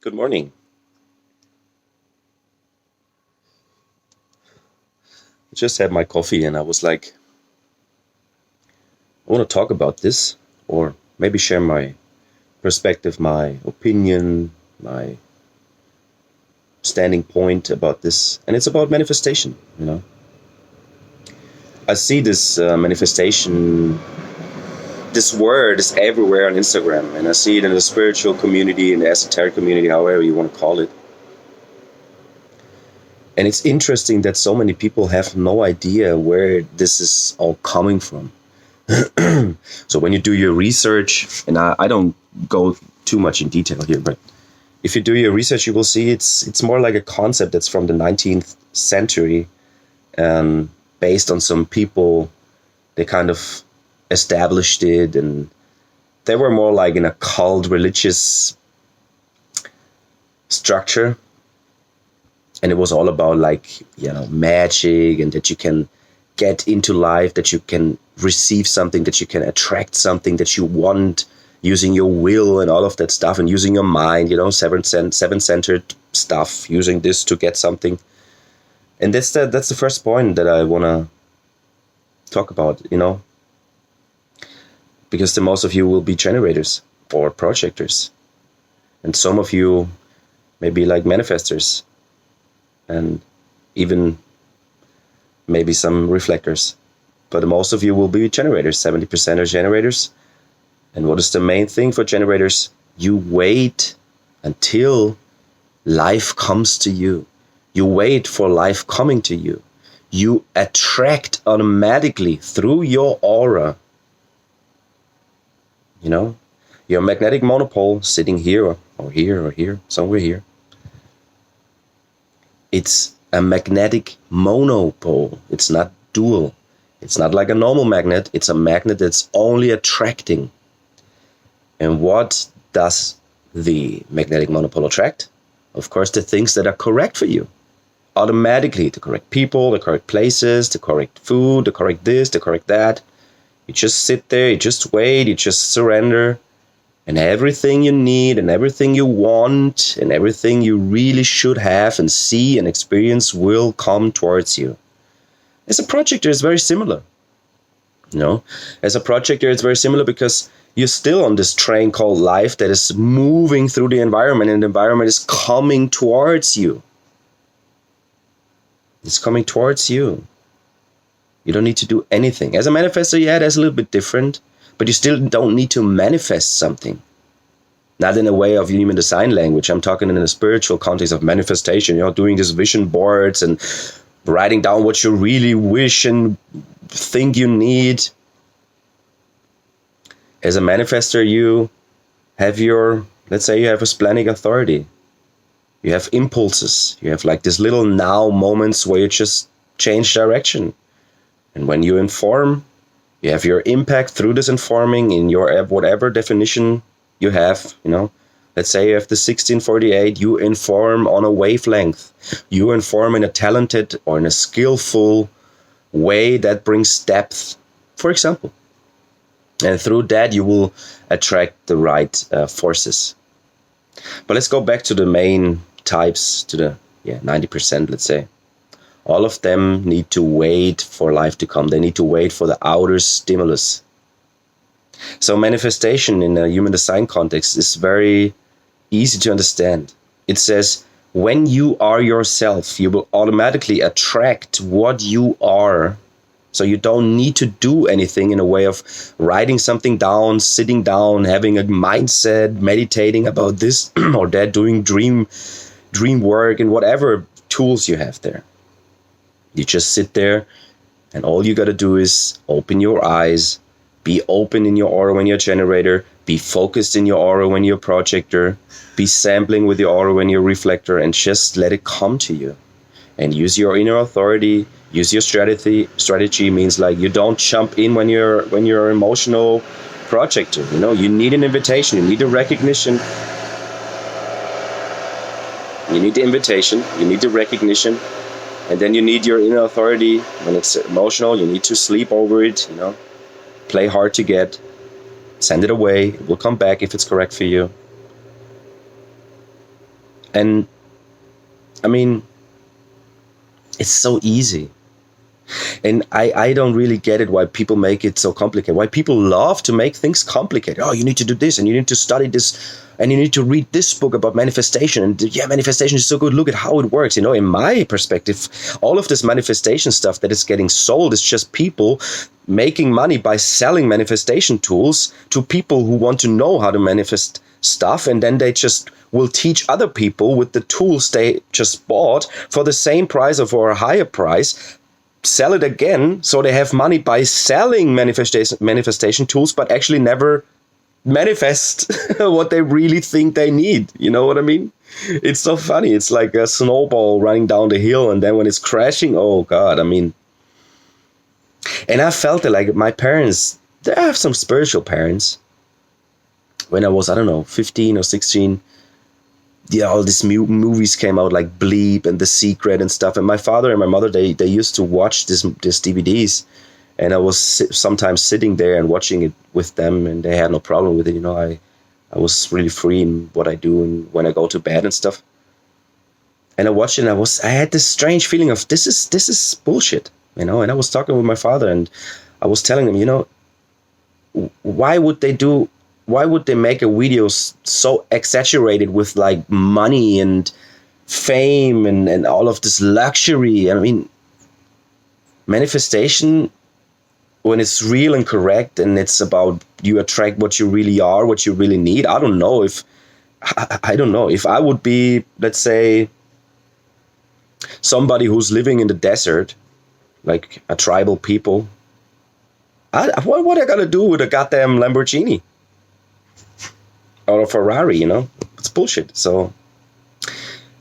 Good morning. I just had my coffee and I was like, I want to talk about this or maybe share my perspective, my opinion, my standing point about this. And it's about manifestation. I see this manifestation, this word is everywhere on Instagram, and I see it in the spiritual community, in the esoteric community, however you want to call it. And it's interesting that so many people have no idea where this is all coming from. So when you do your research, and I don't go too much in detail here, but if you do your research, you will see it's more like a concept that's from the 19th century, based on some people. They kind of established it, and they were more like in a cult religious structure. And it was all about magic, and that you can get into life, that you can receive something, that you can attract something that you want using your will and all of that stuff, and using your mind, seven-centered stuff, using this to get something. And that's the first point that I want to talk about, because the most of you will be generators or projectors. And some of you may be like manifestors, and even maybe some reflectors. But most of you will be generators. 70% are generators. And what is the main thing for generators? You wait until life comes to you. You wait for life coming to you. You attract automatically through your aura. Your magnetic monopole sitting here or here or here, somewhere here. It's a magnetic monopole. It's not dual. It's not like a normal magnet. It's a magnet that's only attracting. And what does the magnetic monopole attract? Of course, the things that are correct for you. Automatically, the correct people, the correct places, the correct food, the correct this, the correct that. You just sit there, you just wait, you just surrender. And everything you need and everything you want and everything you really should have and see and experience will come towards you. As a projector, it's very similar. As a projector, it's very similar because you're still on this train called life that is moving through the environment, and the environment is coming towards you. It's coming towards you. You don't need to do anything. As a manifestor, yeah, that's a little bit different. But you still don't need to manifest something. Not in a way of human design language. I'm talking in a spiritual context of manifestation. Doing these vision boards and writing down what you really wish and think you need. As a manifestor, you have let's say you have a splenic authority. You have impulses. You have like these little now moments where you just change direction. And when you inform, you have your impact through this informing in your whatever definition you have. Let's say you have the 1648, you inform on a wavelength. You inform in a talented or in a skillful way that brings depth, for example. And through that, you will attract the right forces. But let's go back to the main types, to the 90%, let's say. All of them need to wait for life to come. They need to wait for the outer stimulus. So manifestation in a human design context is very easy to understand. It says, when you are yourself, you will automatically attract what you are. So you don't need to do anything in a way of writing something down, sitting down, having a mindset, meditating about this or that, doing dream work and whatever tools you have there. You just sit there, and all you got to do is open your eyes, be open in your aura when you're a generator, be focused in your aura when you're a projector, be sampling with your aura when you're a reflector, and just let it come to you. And use your inner authority, use your strategy. Strategy means like you don't jump in when you're an emotional projector. You need an invitation, you need a recognition. You need the invitation, you need the recognition. And then you need your inner authority. When it's emotional, you need to sleep over it, play hard to get, send it away. It will come back if it's correct for you. And I mean, it's so easy. And I don't really get it why people make it so complicated. Why people love to make things complicated. Oh, you need to do this and you need to study this and you need to read this book about manifestation. And yeah, manifestation is so good. Look at how it works. You know, in my perspective, all of this manifestation stuff that is getting sold is just people making money by selling manifestation tools to people who want to know how to manifest stuff. And then they just will teach other people with the tools they just bought for the same price or for a higher price, sell it again, so they have money by selling manifestation tools, but actually never manifest what they really think they need. You know what I mean? It's so funny. It's like a snowball running down the hill, and then when it's crashing, oh God, I mean. And I felt it like my parents, I have some spiritual parents. When I was, I don't know, 15 or 16, yeah, all these movies came out like Bleep and The Secret and stuff. And my father and my mother, they used to watch this DVDs. And I was sometimes sitting there and watching it with them, and they had no problem with it. You know, I was really free in what I do and when I go to bed and stuff. And I watched it, and I had this strange feeling of this is bullshit, you know. And I was talking with my father, and I was telling him, you know, why would they make a video so exaggerated with like money and fame and all of this luxury? I mean, manifestation, when it's real and correct and it's about you attract what you really are, what you really need. I don't know if I would be, let's say, somebody who's living in the desert, like a tribal people. What I gotta do with a goddamn Lamborghini or a Ferrari? You know, it's bullshit. So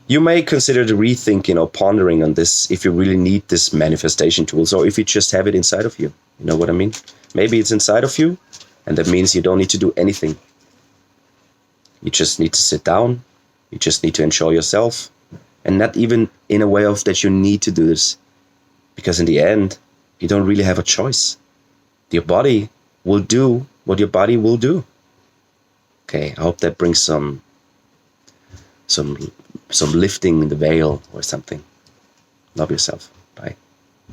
you may consider the rethinking or pondering on this if you really need this manifestation tools, or if you just have it inside of you. You know what I mean? Maybe it's inside of you, and that means you don't need to do anything. You just need to sit down. You just need to enjoy yourself, and not even in a way of that you need to do this, because in the end, you don't really have a choice. Your body will do what your body will do. Okay, I hope that brings some lifting in the veil or something. Love yourself. Bye.